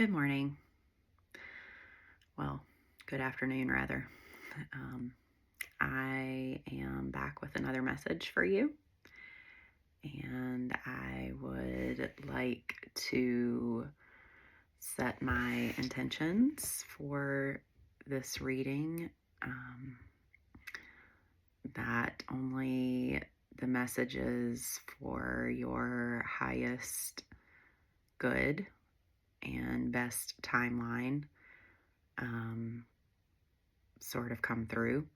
Good morning. Well, good afternoon, rather. I am back with another message for you, and I would like to set my intentions for this reading, that only the messages for your highest good and best timeline sort of come through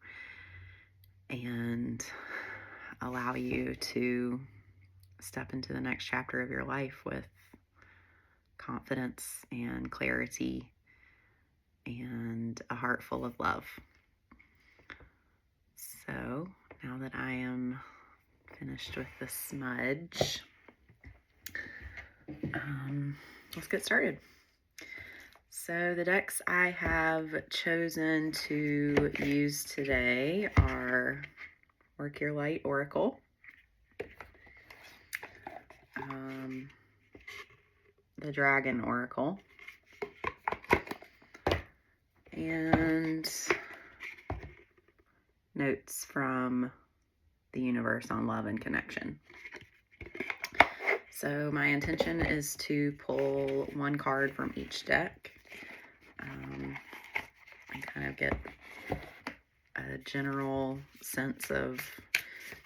and allow you to step into the next chapter of your life with confidence and clarity and a heart full of love. So now that I am finished with the smudge, let's get started. So the decks I have chosen to use today are Work Your Light Oracle, the Dragon Oracle, and Notes from the Universe on Love and Connection. So my intention is to pull one card from each deck and kind of get a general sense of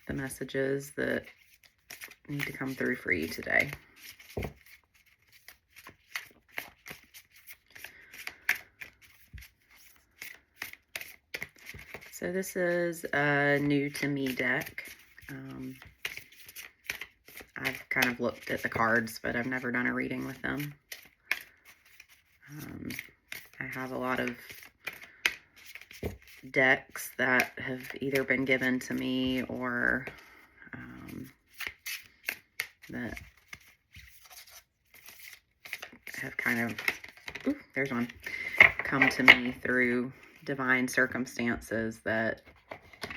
the messages that need to come through for you today. So this is a new to me deck. I've kind of looked at the cards, but I've never done a reading with them. I have a lot of decks that have either been given to me or that have kind of, there's one, come to me through divine circumstances that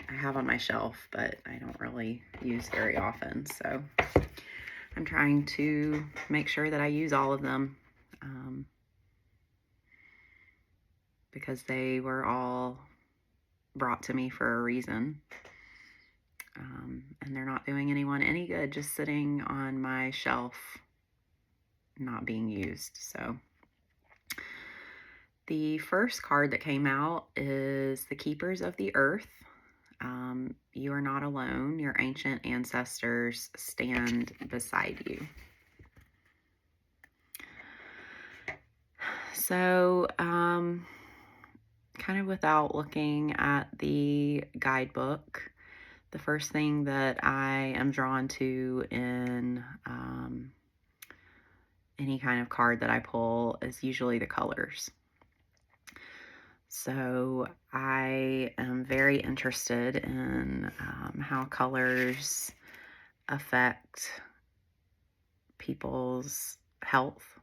I have on my shelf, but I don't really use very often. So I'm trying to make sure that I use all of them because they were all brought to me for a reason. And they're not doing anyone any good just sitting on my shelf not being used. So the first card that came out is the Keepers of the Earth. You are not alone. Your ancient ancestors stand beside you. So, kind of without looking at the guidebook, the first thing that I am drawn to in any kind of card that I pull is usually the colors. So I am very interested in how colors affect people's health,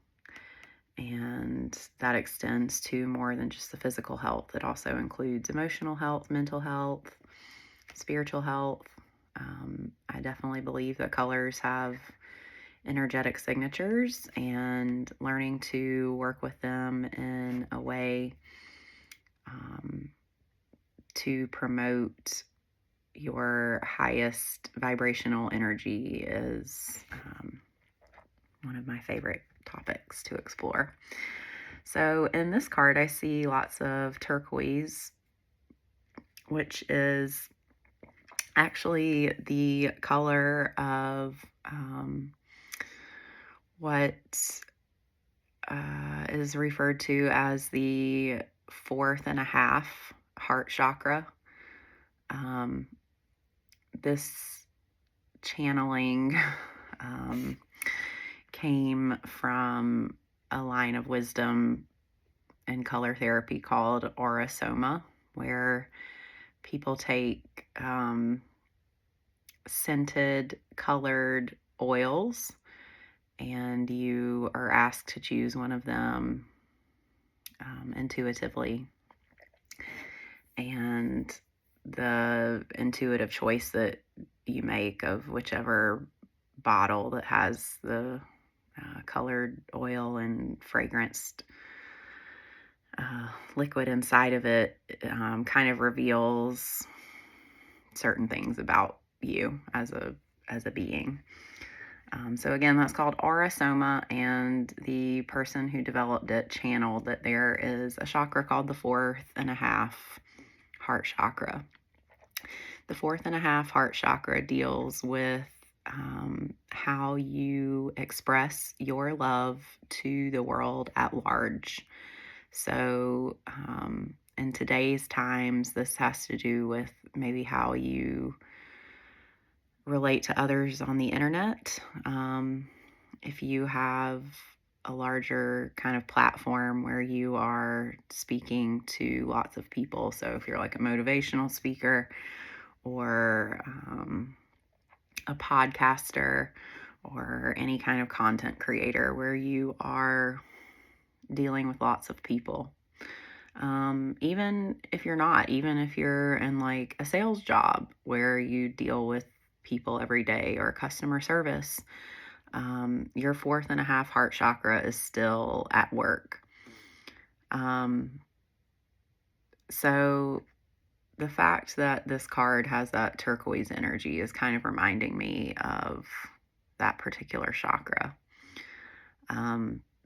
and that extends to more than just the physical health. It also includes emotional health, mental health, spiritual health. I definitely believe that colors have energetic signatures, and learning to work with them in a way to promote your highest vibrational energy is one of my favorite topics to explore. So in this card, I see lots of turquoise, which is actually the color of what is referred to as the 4th and a half heart chakra. This channeling came from a line of wisdom in color therapy called aurasoma, where people take scented colored oils, and you are asked to choose one of them intuitively. And the intuitive choice that you make of whichever bottle that has the colored oil and fragranced liquid inside of it kind of reveals certain things about you as a being. So again, that's called Aura Soma, and the person who developed it channeled that there is a chakra called the 4.5 heart chakra. The 4.5 heart chakra deals with how you express your love to the world at large. So in today's times, this has to do with maybe how you relate to others on the internet. If you have a larger kind of platform where you are speaking to lots of people, so if you're like a motivational speaker or a podcaster or any kind of content creator where you are dealing with lots of people. Even if you're not, even if you're in like a sales job where you deal with people every day or customer service, your 4.5 heart chakra is still at work. So the fact that this card has that turquoise energy is kind of reminding me of that particular chakra.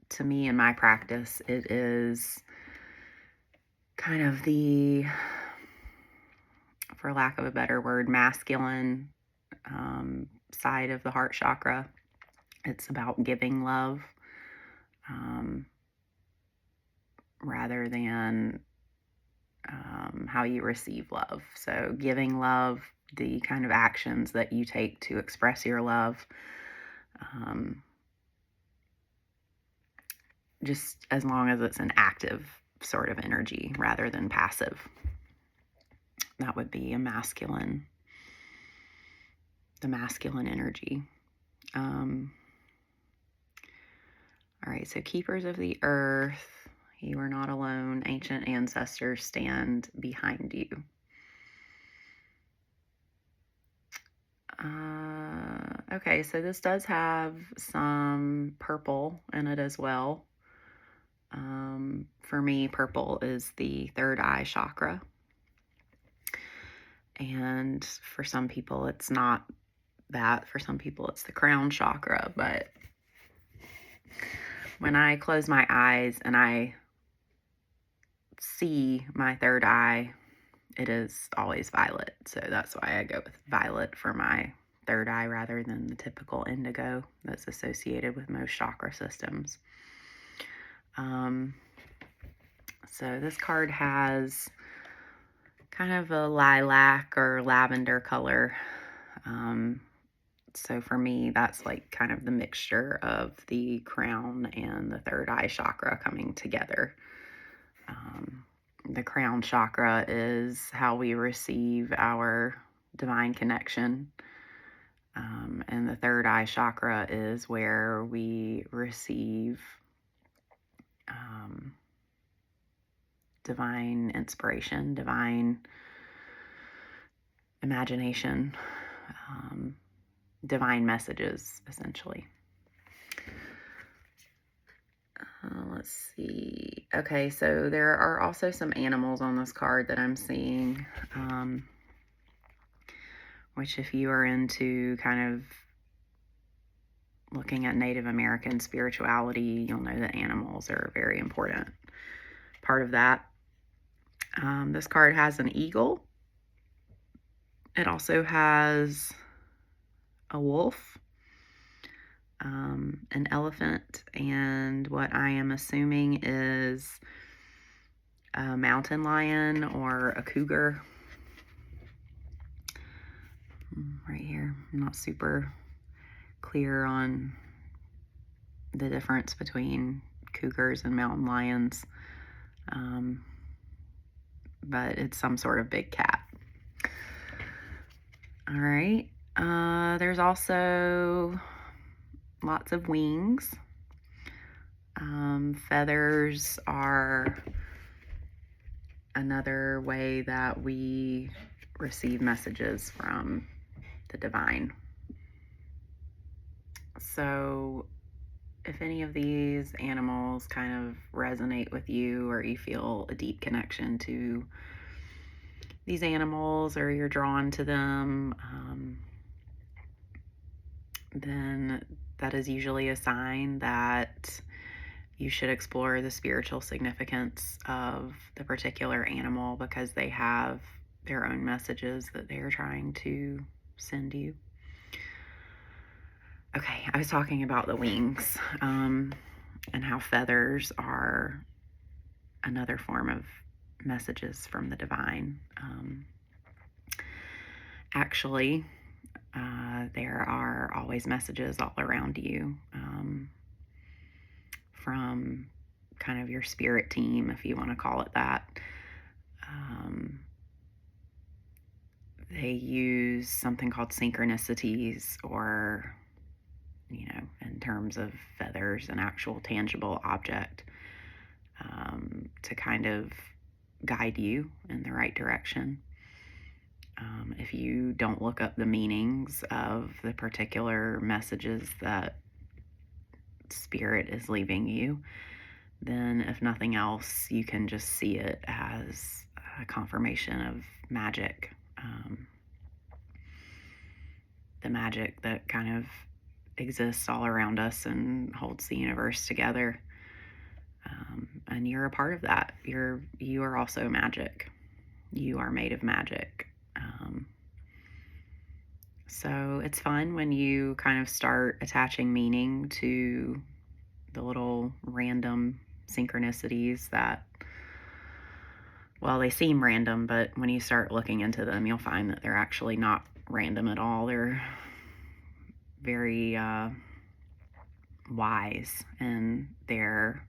To me, in my practice, it is kind of the, for lack of a better word, masculine side of the heart chakra. It's about giving love rather than how you receive love. So giving love, the kind of actions that you take to express your love, just as long as it's an active sort of energy rather than passive. That would be the masculine energy. All right, so keepers of the earth, you are not alone. Ancient ancestors stand behind you. Okay, so this does have some purple in it as well. For me, purple is the third eye chakra. And for some people, it's not that. For some people, it's the crown chakra. But when I close my eyes and I see my third eye, it is always violet. So that's why I go with violet for my third eye rather than the typical indigo that's associated with most chakra systems. So this card has kind of a lilac or lavender color. So for me, that's like kind of the mixture of the crown and the third eye chakra coming together. The crown chakra is how we receive our divine connection. And the third eye chakra is where we receive divine inspiration, divine imagination, divine messages, essentially. Let's see. Okay, so there are also some animals on this card that I'm seeing, which if you are into kind of looking at Native American spirituality, you'll know that animals are a very important part of that. This card has an eagle. It also has a wolf, an elephant, and what I am assuming is a mountain lion or a cougar. Right here, I'm not super clear on the difference between cougars and mountain lions, but it's some sort of big cat. All right, there's also lots of wings. Feathers are another way that we receive messages from the divine. So if any of these animals kind of resonate with you, or you feel a deep connection to these animals, or you're drawn to them, then that is usually a sign that you should explore the spiritual significance of the particular animal, because they have their own messages that they are trying to send you. Okay, I was talking about the wings, and how feathers are another form of messages from the divine. Actually, there are always messages all around you, from kind of your spirit team, if you want to call it that. They use something called synchronicities, or, in terms of feathers, an actual tangible object, to kind of guide you in the right direction. If you don't look up the meanings of the particular messages that spirit is leaving you, then if nothing else, you can just see it as a confirmation of magic. The magic that kind of exists all around us and holds the universe together. And you're a part of that. You are also magic. You are made of magic. So it's fun when you kind of start attaching meaning to the little random synchronicities that, well, they seem random, but when you start looking into them, you'll find that they're actually not random at all. They're very wise in their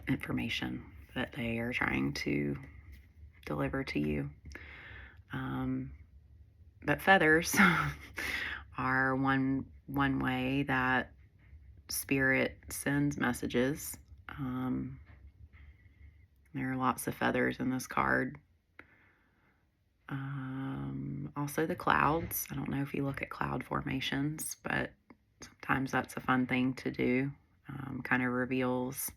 information that they are trying to deliver to you. But feathers are one way that spirit sends messages. There are lots of feathers in this card. Also the clouds. I don't know if you look at cloud formations, but sometimes that's a fun thing to do. Kind of reveals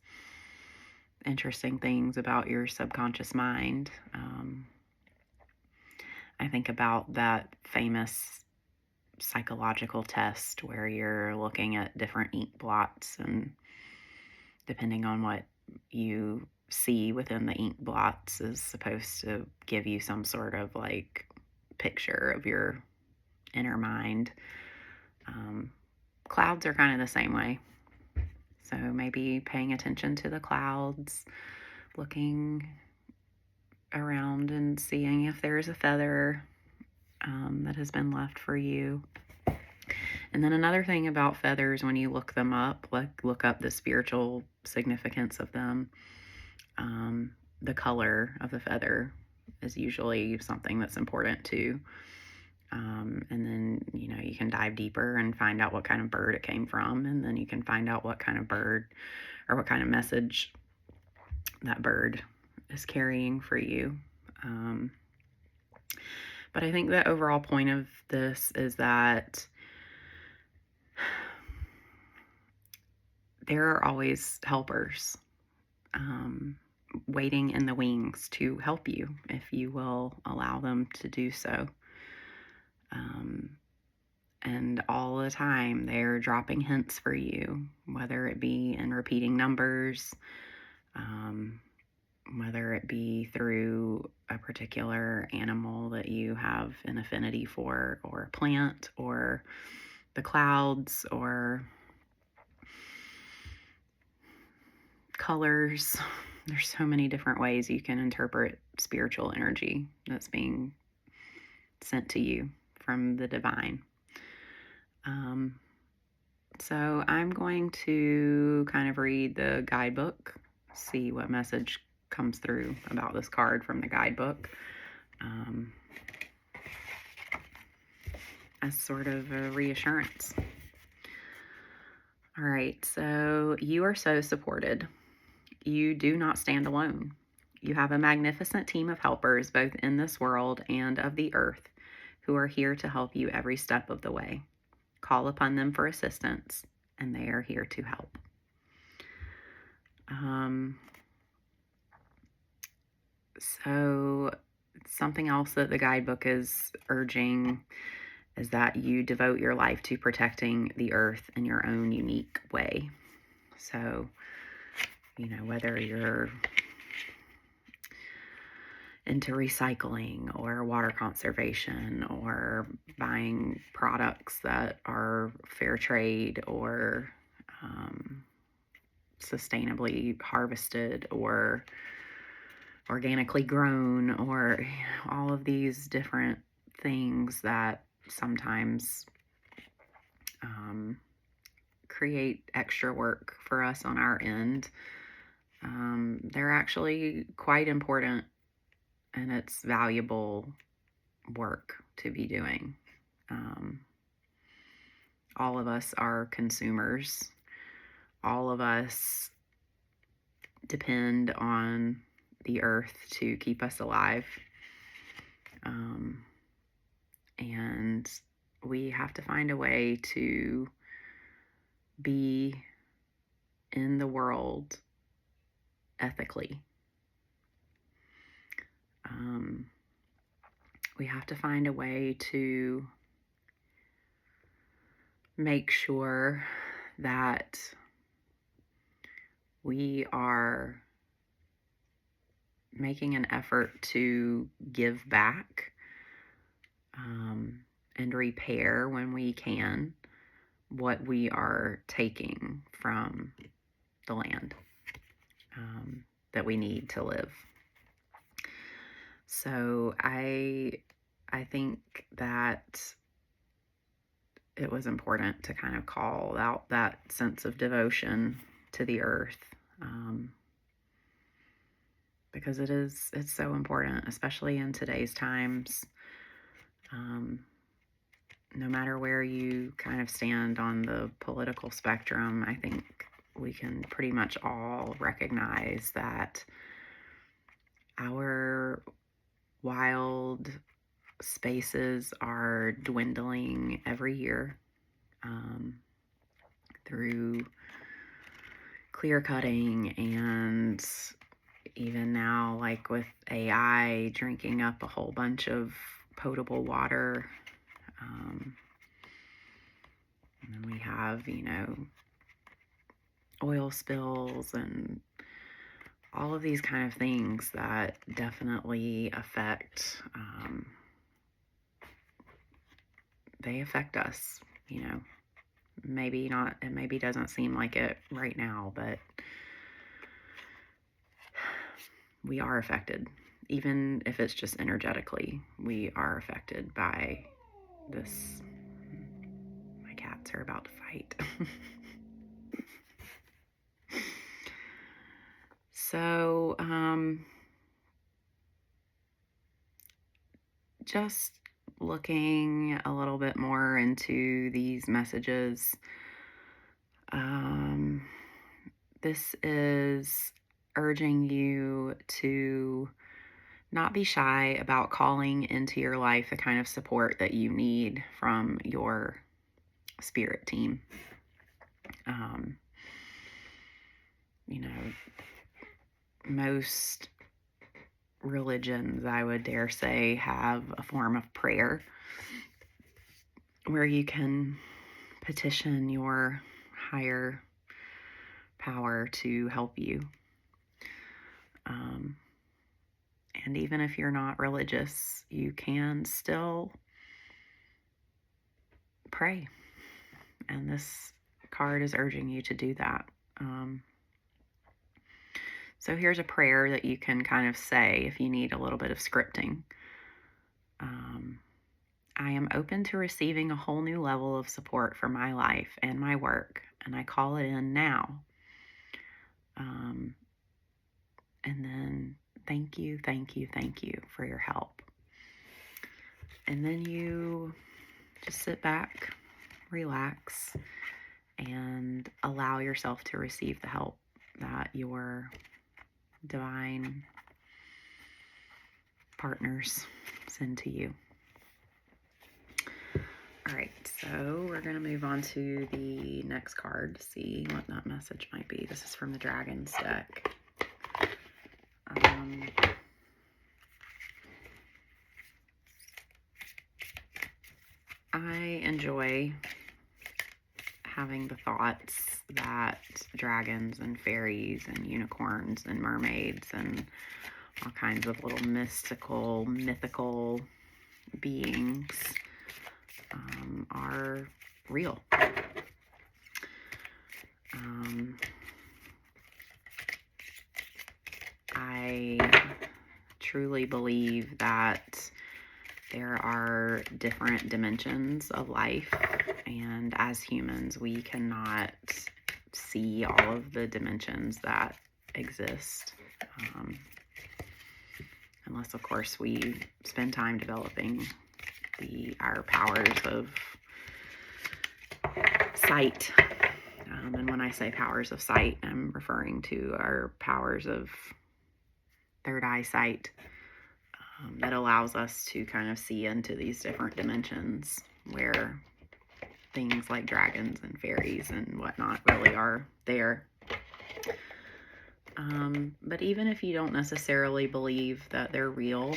interesting things about your subconscious mind. I think about that famous psychological test where you're looking at different ink blots, and depending on what you see within the ink blots is supposed to give you some sort of like picture of your inner mind. Clouds are kind of the same way. So maybe paying attention to the clouds, looking around and seeing if there's a feather that has been left for you. And then another thing about feathers, when you look them up, look up the spiritual significance of them, the color of the feather is usually something that's important too. And then, you can dive deeper and find out what kind of bird it came from. And then you can find out what kind of bird or what kind of message that bird is carrying for you. But I think the overall point of this is that there are always helpers waiting in the wings to help you if you will allow them to do so. And all the time they're dropping hints for you, whether it be in repeating numbers, whether it be through a particular animal that you have an affinity for, or a plant, or the clouds, or colors. There's so many different ways you can interpret spiritual energy that's being sent to you from the divine. So I'm going to kind of read the guidebook, see what message comes through about this card from the guidebook, as sort of a reassurance. All right, so you are so supported. You do not stand alone. You have a magnificent team of helpers, both in this world and of the earth, who are here to help you every step of the way. Call upon them for assistance, and they are here to help. So something else that the guidebook is urging is that you devote your life to protecting the earth in your own unique way. So, whether you're into recycling or water conservation or buying products that are fair trade or sustainably harvested or organically grown, or all of these different things that sometimes create extra work for us on our end. They're actually quite important, and it's valuable work to be doing. All of us are consumers. All of us depend on the earth to keep us alive. And we have to find a way to be in the world ethically. We have to find a way to make sure that we are making an effort to give back and repair when we can what we are taking from the land that we need to live. So I think that it was important to kind of call out that sense of devotion to the earth, because it's so important, especially in today's times. No matter where you kind of stand on the political spectrum, I think we can pretty much all recognize that our wild spaces are dwindling every year through clear cutting, and even now, like with AI drinking up a whole bunch of potable water. And then we have, oil spills and all of these kind of things that definitely affect, they affect us, maybe not, it maybe doesn't seem like it right now, but we are affected. Even if it's just energetically, we are affected by this. My cats are about to fight. So, just looking a little bit more into these messages, this is urging you to not be shy about calling into your life the kind of support that you need from your spirit team. Most religions, I would dare say, have a form of prayer where you can petition your higher power to help you. And even if you're not religious, you can still pray. And this card is urging you to do that. So here's a prayer that you can kind of say if you need a little bit of scripting. I am open to receiving a whole new level of support for my life and my work, and I call it in now. And then thank you for your help. And then you just sit back, relax, and allow yourself to receive the help that your divine partners send to you. All right, so we're going to move on to the next card to see what that message might be. This is from the Dragons deck. I enjoy having the thoughts that dragons and fairies and unicorns and mermaids and all kinds of little mythical beings are real. I truly believe that there are different dimensions of life, and as humans, we cannot see all of the dimensions that exist, unless, of course, we spend time developing our powers of sight. And when I say powers of sight, I'm referring to our powers of third eye sight that allows us to kind of see into these different dimensions where things like dragons and fairies and whatnot really are there. But even if you don't necessarily believe that they're real,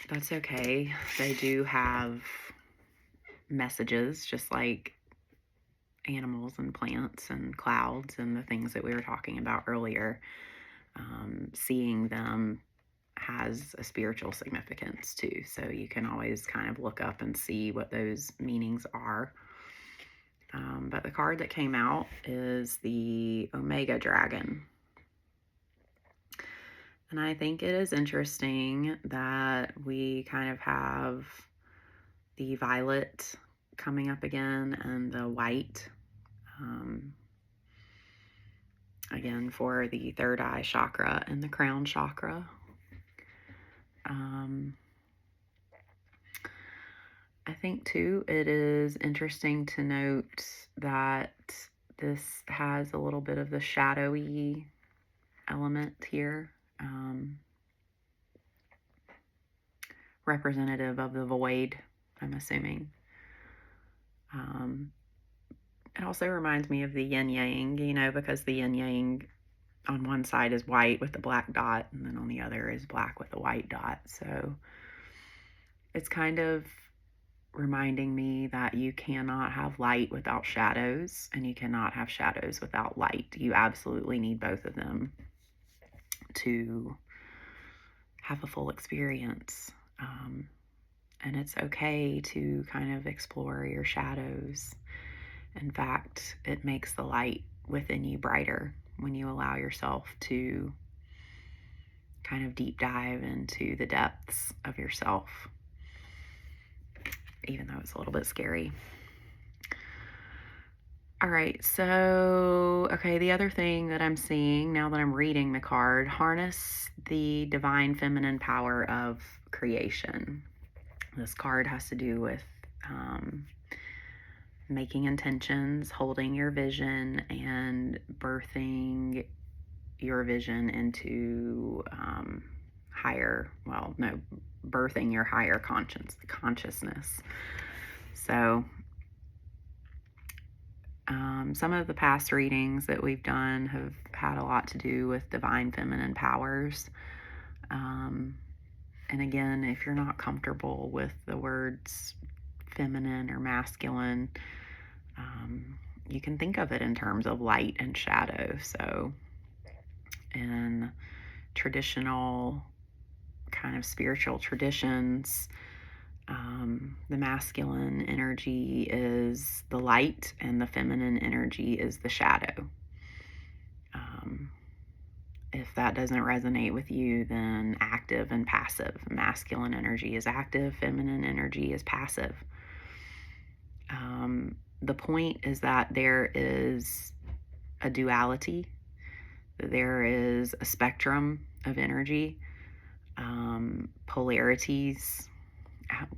that's okay. They do have messages, just like animals and plants and clouds and the things that we were talking about earlier. Seeing them has a spiritual significance too, so you can always kind of look up and see what those meanings are. But the card that came out is the Omega Dragon. And I think it is interesting that we kind of have the violet coming up again and the white, again for the third eye chakra and the crown chakra. I think too it is interesting to note that this has a little bit of the shadowy element here, representative of the void, I'm assuming. It also reminds me of the yin yang, because the yin yang on one side is white with the black dot, and then on the other is black with the white dot. So it's kind of reminding me that you cannot have light without shadows, and you cannot have shadows without light. You absolutely need both of them to have a full experience. And it's okay to kind of explore your shadows. In fact, it makes the light within you brighter when you allow yourself to kind of deep dive into the depths of yourself, even though it's a little bit scary. All right, so, okay, the other thing that I'm seeing now that I'm reading the card, harness the divine feminine power of creation. This card has to do with making intentions, holding your vision, and birthing your vision into birthing your higher consciousness. So some of the past readings that we've done have had a lot to do with divine feminine powers. And again, if you're not comfortable with the words feminine or masculine, you can think of it in terms of light and shadow. So in traditional kind of spiritual traditions, the masculine energy is the light and the feminine energy is the shadow. If that doesn't resonate with you, then active and passive. Masculine energy is active, feminine energy is passive. The point is that there is a duality, there is a spectrum of energy, polarities,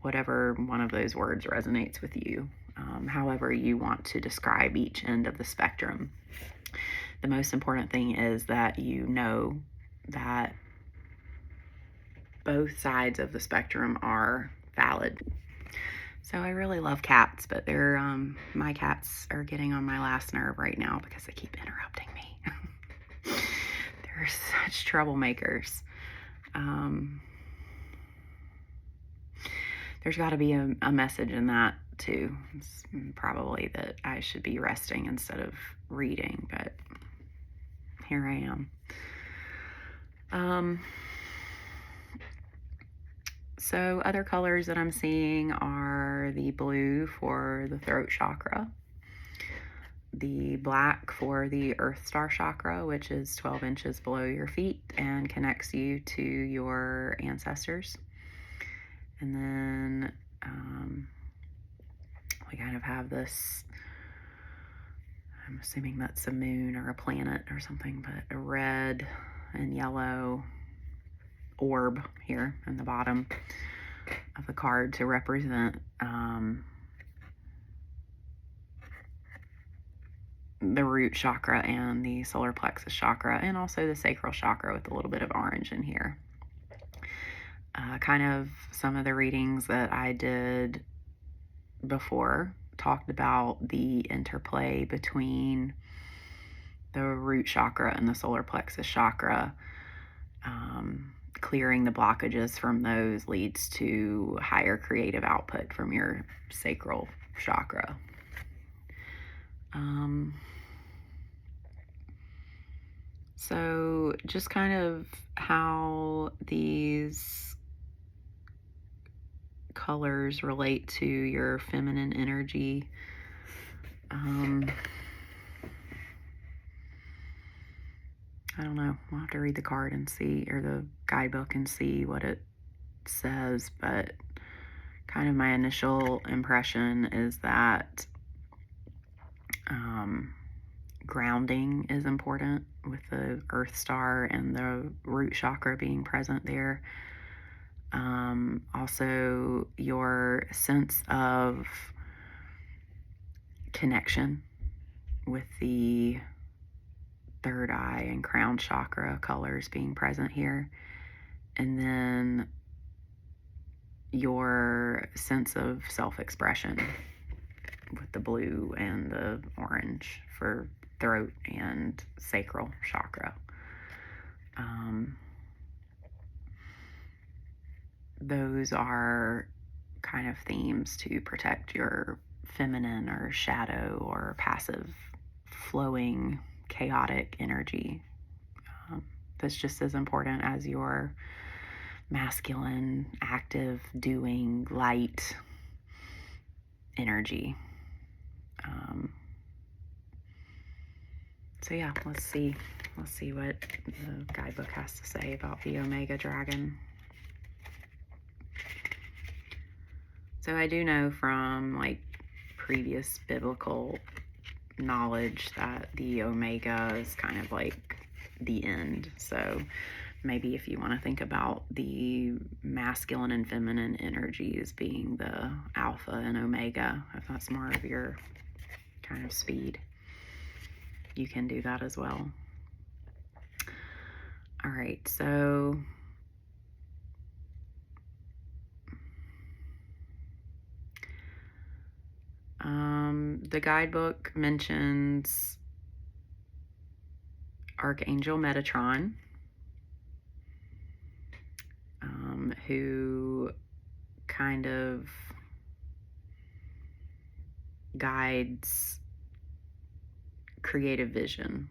whatever one of those words resonates with you, however you want to describe each end of the spectrum. The most important thing is that you know that both sides of the spectrum are valid. So I really love cats, but they're my cats are getting on my last nerve right now because they keep interrupting me. They're such troublemakers. There's got to be a message in that too. It's probably that I should be resting instead of reading, but here I am. So other colors that I'm seeing are the blue for the throat chakra, the black for the earth star chakra, which is 12 inches below your feet and connects you to your ancestors. And then we kind of have this, I'm assuming that's a moon or a planet or something, but a red and yellow orb here in the bottom of the card to represent the root chakra and the solar plexus chakra, and also the sacral chakra with a little bit of orange in here. Kind of some of the readings that I did before talked about the interplay between the root chakra and the solar plexus chakra. Clearing the blockages from those leads to higher creative output from your sacral chakra. So just kind of how these colors relate to your feminine energy. I don't know. We'll have to read the card and see, or the guidebook and see what it says, but kind of my initial impression is that grounding is important with the earth star and the root chakra being present there. Also, your sense of connection with the third eye and crown chakra colors being present here. And then your sense of self-expression with the blue and the orange for throat and sacral chakra. Those are kind of themes to protect your feminine or shadow or passive, flowing, chaotic energy. That's just as important as your masculine, active, doing, light energy. So yeah, let's see what the guidebook has to say about the Omega Dragon. So I do know from like previous biblical knowledge that the Omega is kind of like the end. So maybe if you want to think about the masculine and feminine energies being the Alpha and Omega, if that's more of your kind of speed, you can do that as well. All right, so the guidebook mentions Archangel Metatron, who kind of guides creative vision.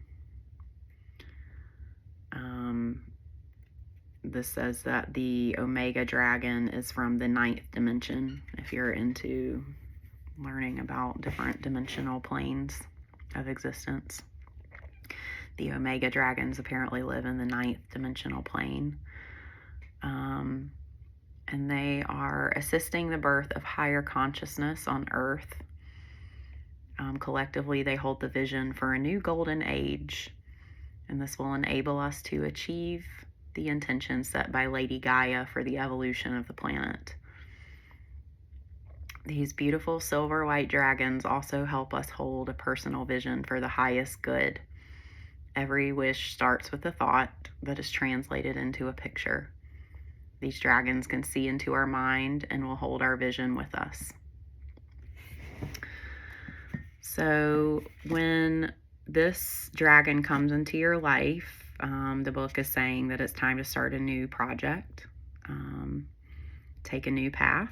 This says that the Omega Dragon is from the 9th dimension, if you're into learning about different dimensional planes of existence. The Omega Dragons apparently live in the 9th dimensional plane. And they are assisting the birth of higher consciousness on Earth. Collectively, they hold the vision for a new golden age, and this will enable us to achieve the intention set by Lady Gaia for the evolution of the planet. These beautiful silver white dragons also help us hold a personal vision for the highest good. Every wish starts with a thought that is translated into a picture. These dragons can see into our mind and will hold our vision with us. So when this dragon comes into your life, the book is saying that it's time to start a new project, take a new path,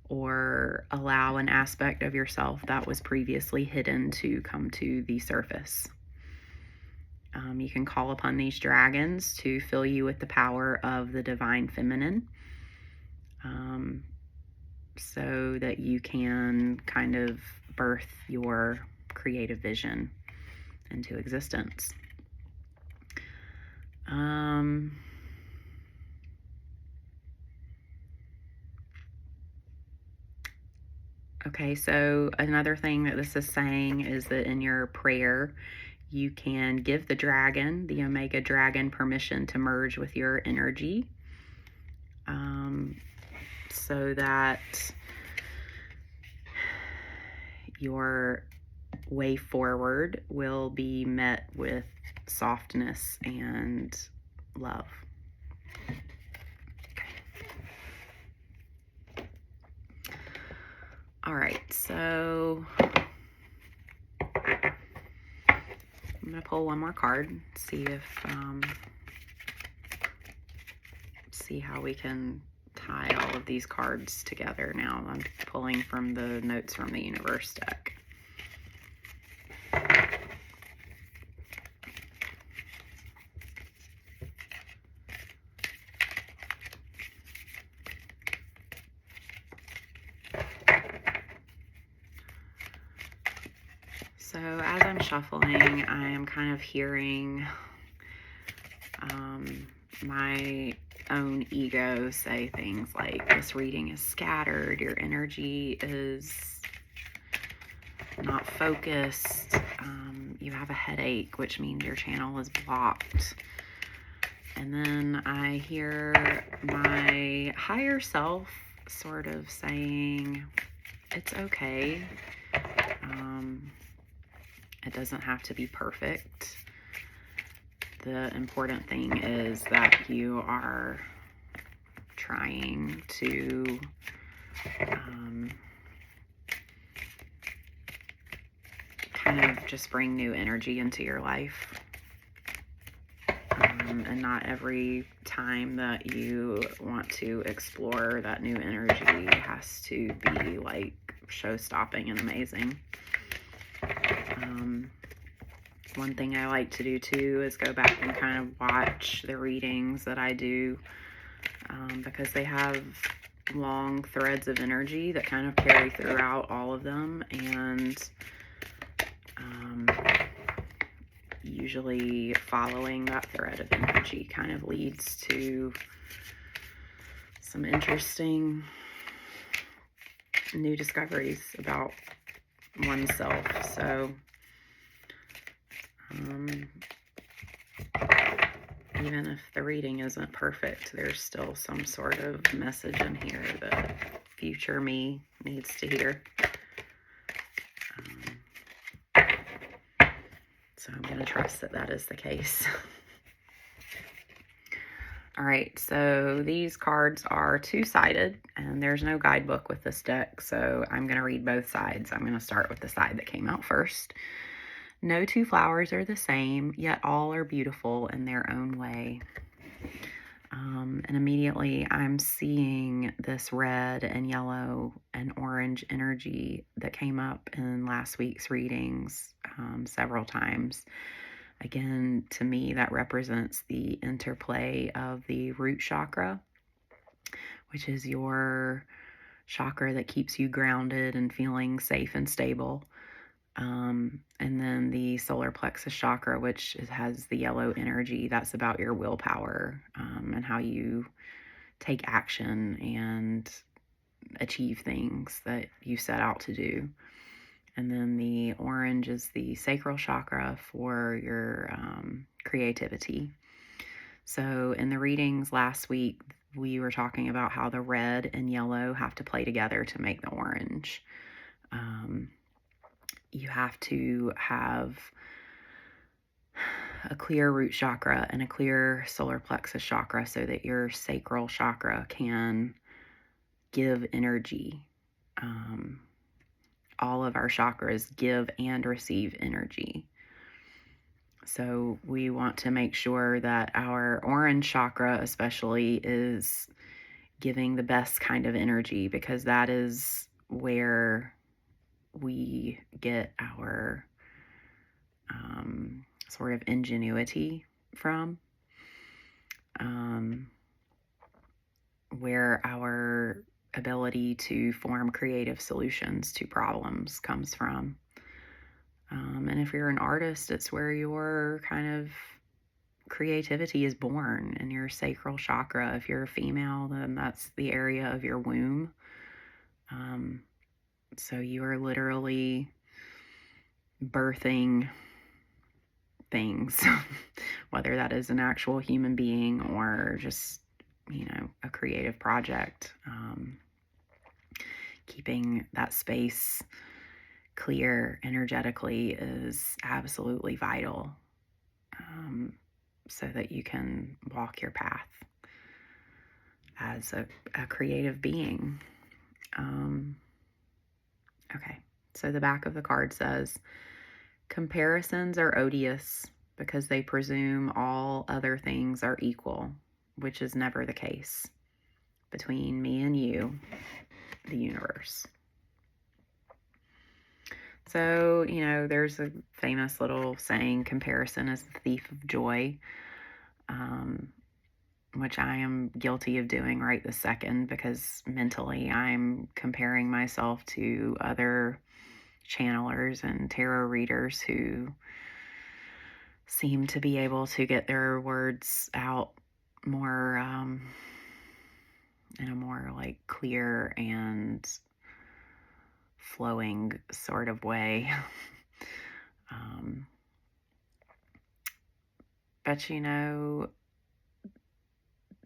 or allow an aspect of yourself that was previously hidden to come to the surface. You can call upon these dragons to fill you with the power of the divine feminine, so that you can kind of birth your creative vision into existence. Okay, so another thing that this is saying is that in your prayer, you can give the dragon, the Omega dragon, permission to merge with your energy, so that your way forward will be met with softness and love. All right, so I'm going to pull one more card, see how we can tie all of these cards together now. I'm pulling from the Notes from the Universe deck. So as I'm shuffling, I am kind of hearing my own ego say things like, this reading is scattered, your energy is not focused, you have a headache, which means your channel is blocked. And then I hear my higher self sort of saying, it's okay. It doesn't have to be perfect. The important thing is that you are trying to kind of just bring new energy into your life. And not every time that you want to explore that new energy has to be like show-stopping and amazing. One thing I like to do too is go back and kind of watch the readings that I do, because they have long threads of energy that kind of carry throughout all of them, and usually following that thread of energy kind of leads to some interesting new discoveries about oneself. So even if the reading isn't perfect, there's still some sort of message in here that future me needs to hear. So I'm going to trust that that is the case. All right, so these cards are two-sided, and there's no guidebook with this deck, so I'm going to read both sides. I'm going to start with the side that came out first. No two flowers are the same, yet all are beautiful in their own way. And immediately I'm seeing this red and yellow and orange energy that came up in last week's readings several times. Again, to me, that represents the interplay of the root chakra, which is your chakra that keeps you grounded and feeling safe and stable. And then the solar plexus chakra, which has the yellow energy, that's about your willpower, and how you take action and achieve things that you set out to do. And then the orange is the sacral chakra for your creativity. So in the readings last week, we were talking about how the red and yellow have to play together to make the orange. You have to have a clear root chakra and a clear solar plexus chakra so that your sacral chakra can give energy. All of our chakras give and receive energy. So we want to make sure that our orange chakra especially is giving the best kind of energy, because that is where we get our sort of ingenuity from, where our ability to form creative solutions to problems comes from. And if you're an artist, it's where your kind of creativity is born in your sacral chakra. If you're a female, then that's the area of your womb. So you are literally birthing things, whether that is an actual human being or just, a creative project. Keeping that space clear energetically is absolutely vital, so that you can walk your path as a creative being. Okay, so the back of the card says, comparisons are odious because they presume all other things are equal, which is never the case between me and you, the universe. So, there's a famous little saying, comparison is the thief of joy, which I am guilty of doing right this second, because mentally I'm comparing myself to other channelers and tarot readers who seem to be able to get their words out more in a more like clear and flowing sort of way. But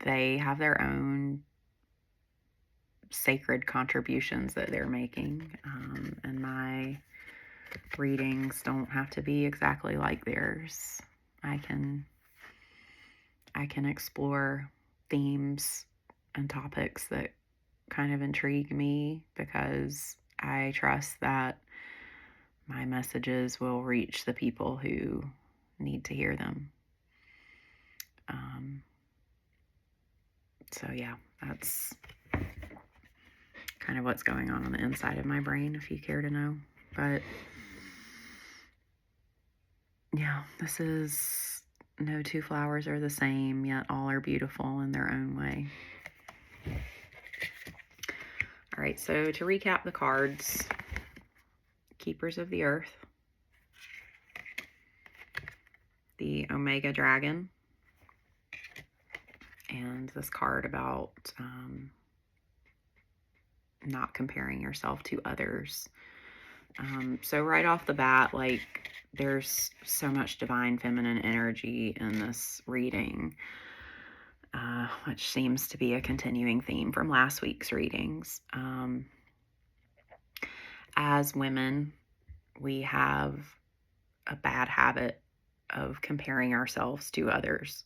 they have their own sacred contributions that they're making, and my readings don't have to be exactly like theirs. I can explore themes and topics that kind of intrigue me, because I trust that my messages will reach the people who need to hear them. So yeah, that's kind of what's going on the inside of my brain, if you care to know. But yeah, this is no two flowers are the same, yet all are beautiful in their own way. All right, so to recap the cards, Keepers of the Earth, the Omega Dragon, and this card about not comparing yourself to others. So right off the bat, there's so much divine feminine energy in this reading, which seems to be a continuing theme from last week's readings. As women, we have a bad habit of comparing ourselves to others.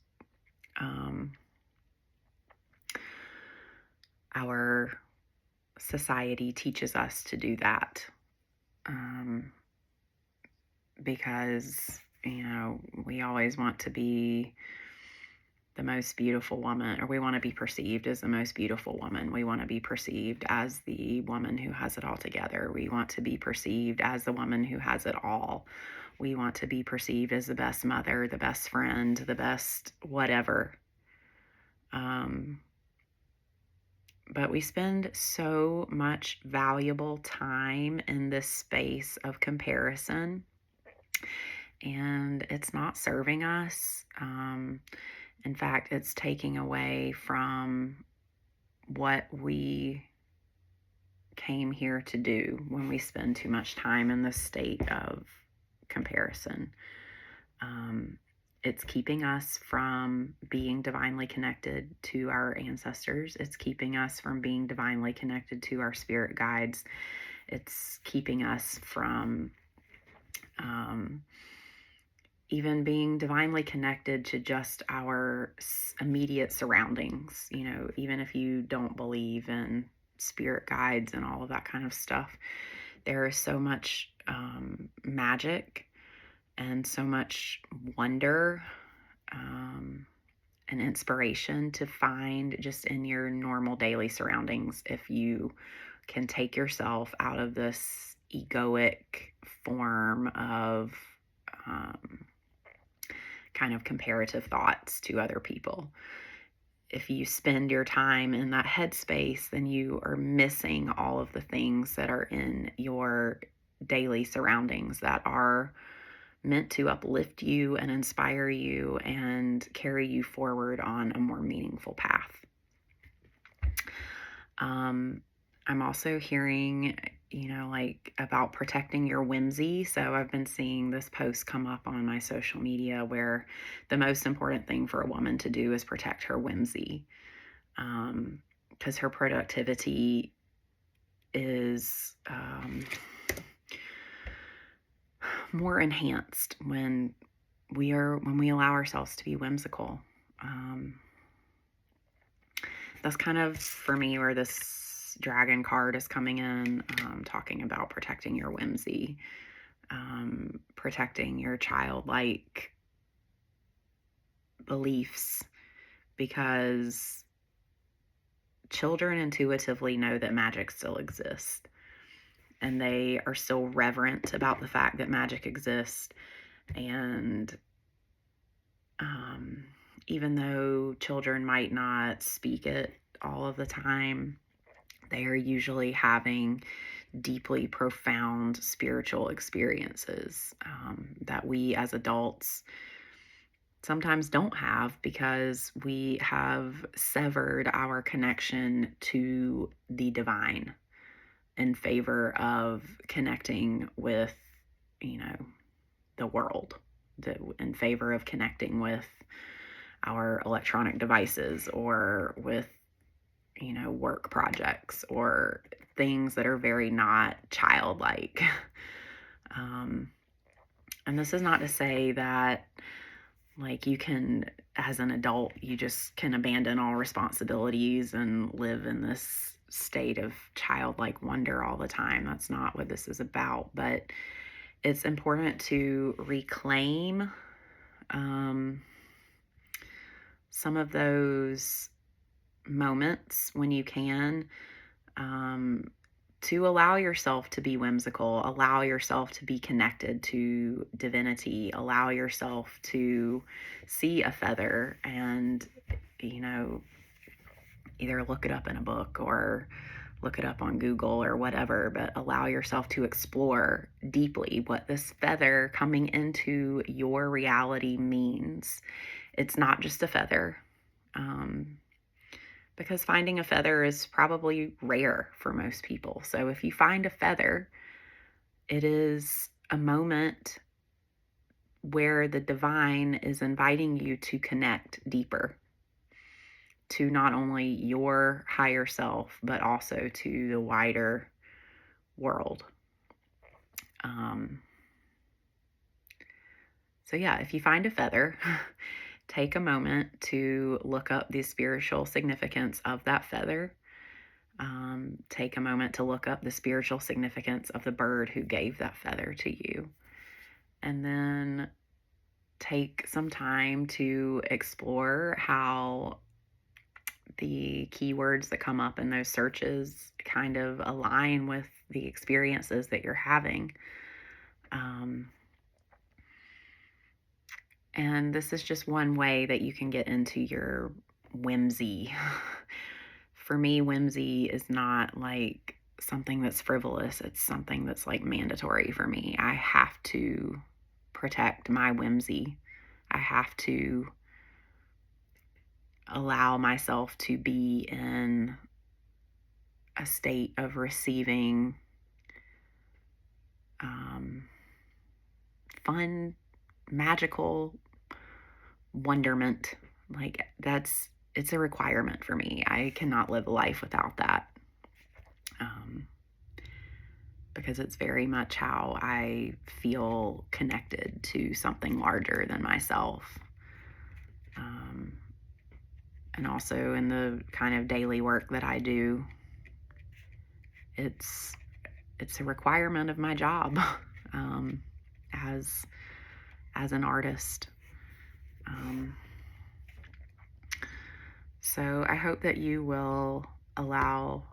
Our society teaches us to do that, because, we always want to be the most beautiful woman, or we want to be perceived as the most beautiful woman. We want to be perceived as the woman who has it all together. We want to be perceived as the woman who has it all. We want to be perceived as the best mother, the best friend, the best whatever. But we spend so much valuable time in this space of comparison, and it's not serving us. In fact, it's taking away from what we came here to do when we spend too much time in this state of comparison. It's keeping us from being divinely connected to our ancestors. It's keeping us from being divinely connected to our spirit guides. It's keeping us from even being divinely connected to just our immediate surroundings, even if you don't believe in spirit guides and all of that kind of stuff, there is so much magic and so much wonder and inspiration to find just in your normal daily surroundings if you can take yourself out of this egoic form of kind of comparative thoughts to other people. If you spend your time in that headspace, then you are missing all of the things that are in your daily surroundings that are meant to uplift you and inspire you and carry you forward on a more meaningful path. I'm also hearing, about protecting your whimsy. So I've been seeing this post come up on my social media where the most important thing for a woman to do is protect her whimsy. Because her productivity is more enhanced when we allow ourselves to be whimsical. That's kind of, for me, where this dragon card is coming in, talking about protecting your whimsy, protecting your childlike beliefs, because children intuitively know that magic still exists, and they are still reverent about the fact that magic exists. And even though children might not speak it all of the time, they are usually having deeply profound spiritual experiences that we as adults sometimes don't have because we have severed our connection to the divine in favor of connecting with, the world, in favor of connecting with our electronic devices or with, work projects or things that are very not childlike. And this is not to say that, you can, as an adult, you just can abandon all responsibilities and live in this state of childlike wonder all the time. That's not what this is about. But it's important to reclaim some of those moments when you can, to allow yourself to be whimsical, allow yourself to be connected to divinity, allow yourself to see a feather and, either look it up in a book or look it up on Google or whatever, but allow yourself to explore deeply what this feather coming into your reality means. It's not just a feather. Because finding a feather is probably rare for most people. So if you find a feather, it is a moment where the divine is inviting you to connect deeper to not only your higher self, but also to the wider world. So yeah, if you find a feather, take a moment to look up the spiritual significance of that feather. Take a moment to look up the spiritual significance of the bird who gave that feather to you. And then take some time to explore how the keywords that come up in those searches kind of align with the experiences that you're having. And this is just one way that you can get into your whimsy. For me, whimsy is not like something that's frivolous. It's something that's like mandatory for me. I have to protect my whimsy. I have to allow myself to be in a state of receiving fun, magical wonderment. Like it's a requirement for me. I cannot live a life without that. because it's very much how I feel connected to something larger than myself. And also in the kind of daily work that I do, it's a requirement of my job um, as an artist. So I hope that you will allow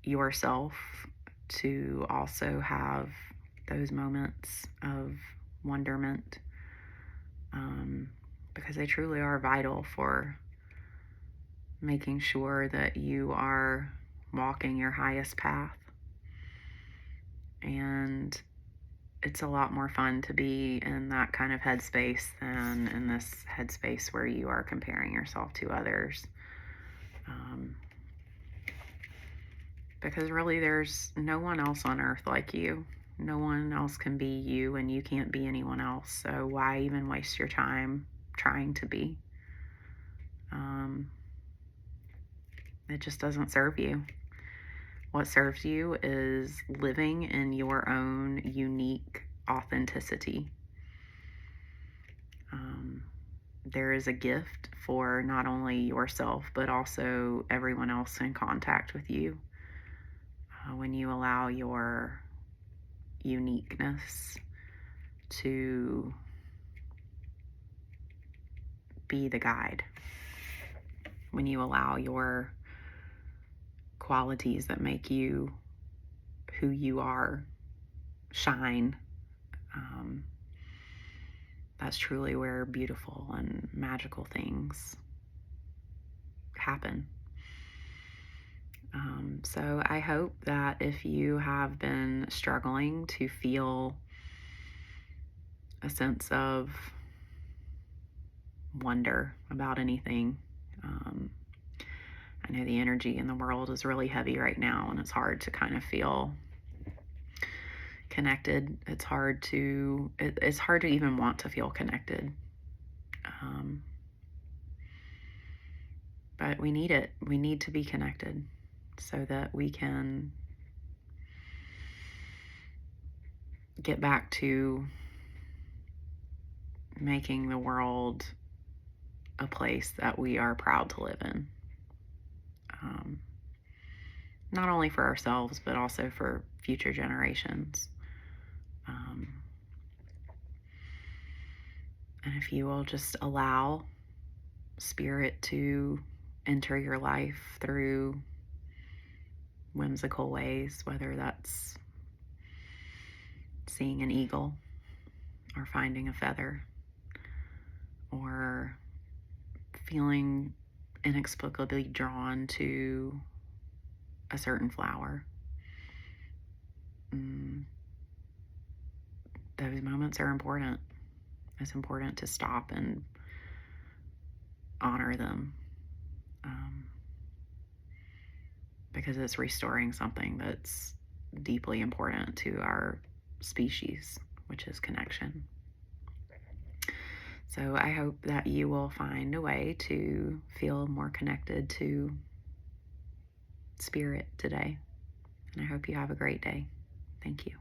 yourself to also have those moments of wonderment, because they truly are vital for making sure that you are walking your highest path. And it's a lot more fun to be in that kind of headspace than in this headspace where you are comparing yourself to others. Because really, there's no one else on earth like you. No one else can be you, and you can't be anyone else. So why even waste your time trying to be? It just doesn't serve you. What serves you is living in your own unique authenticity. There is a gift for not only yourself, but also everyone else in contact with you. When you allow your uniqueness to be the guide, when you allow your qualities that make you who you are shine, that's truly where beautiful and magical things happen. So I hope that if you have been struggling to feel a sense of wonder about anything, I know the energy in the world is really heavy right now, and it's hard to kind of feel connected. It's hard to even want to feel connected. But we need it. We need to be connected so that we can get back to making the world a place that we are proud to live in. Not only for ourselves, but also for future generations. And if you will just allow spirit to enter your life through whimsical ways, whether that's seeing an eagle or finding a feather or feeling inexplicably drawn to a certain flower. Those moments are important. It's important to stop and honor them, because it's restoring something that's deeply important to our species, which is connection. So I hope that you will find a way to feel more connected to spirit today. And I hope you have a great day. Thank you.